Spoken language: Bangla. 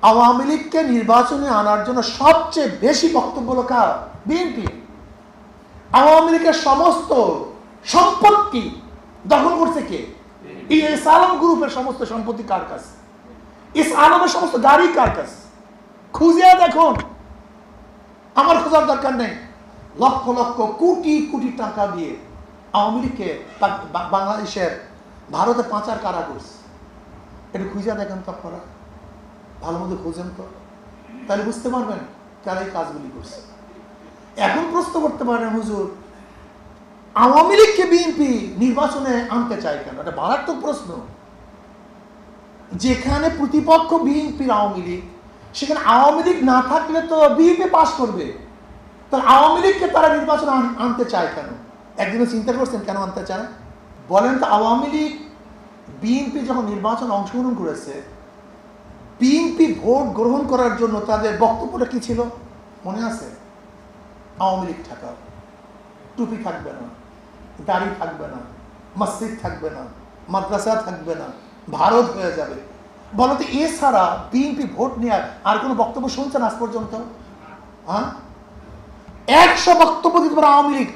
আওয়ামী লীগকে নির্বাচনে আনার জন্য সবচেয়ে বেশি বক্তব্য হলো কার? বিএনপি। আওয়ামী লীগের সমস্ত সম্পত্তি দখল করছে কে? এস আলম গ্রুপের সমস্ত সম্পত্তি কার কাছে? এস আলমের সমস্ত গাড়ি কার কাছে? খুঁজে দেখুন, আমার খোঁজার দরকার নেই। লক্ষ লক্ষ কোটি কোটি টাকা দিয়ে আওয়ামী লীগকে বাংলাদেশের ভারতে পাচার কারা করছে, এটা খুঁজে দেখেন তো আপনারা, ভালো মতো খুঁজেন তো, তাহলে বুঝতে পারবেন কারা এই কাজগুলি করছে। এখন প্রশ্ন করতে পারেন, হুজুর আওয়ামী লীগকে বিএনপি নির্বাচনে আনতে চায় কেন? এটা মারাত্মক প্রশ্ন। যেখানে প্রতিপক্ষ বিএনপির আওয়ামী লীগ, সেখানে আওয়ামী লীগ না থাকলে তো বিএনপি পাস করবে, তাহলে আওয়ামী লীগকে তারা নির্বাচনে আনতে চায় কেন? একদিনও চিন্তা করছেন কেন আনতে চায়? বলেন তো, আওয়ামী লীগ বিএনপি যখন নির্বাচনে অংশগ্রহণ করেছে, বিএনপি ভোট গ্রহণ করার জন্য তাদের বক্তব্যটা কি ছিল মনে আছে? আওয়ামী লীগ ঠেকাও, টুপি থাকবে না, দাড়ি থাকবে না, মসজিদ থাকবে না, মাদ্রাসা থাকবে না, ভারত হয়ে যাবে। বলতো এছাড়া বিএনপি ভোট নেওয়ার আর কোনো বক্তব্য শুনছেন আজ পর্যন্ত? হ্যাঁ, 100 বক্তব্য দিতে পারে আওয়ামী লীগ,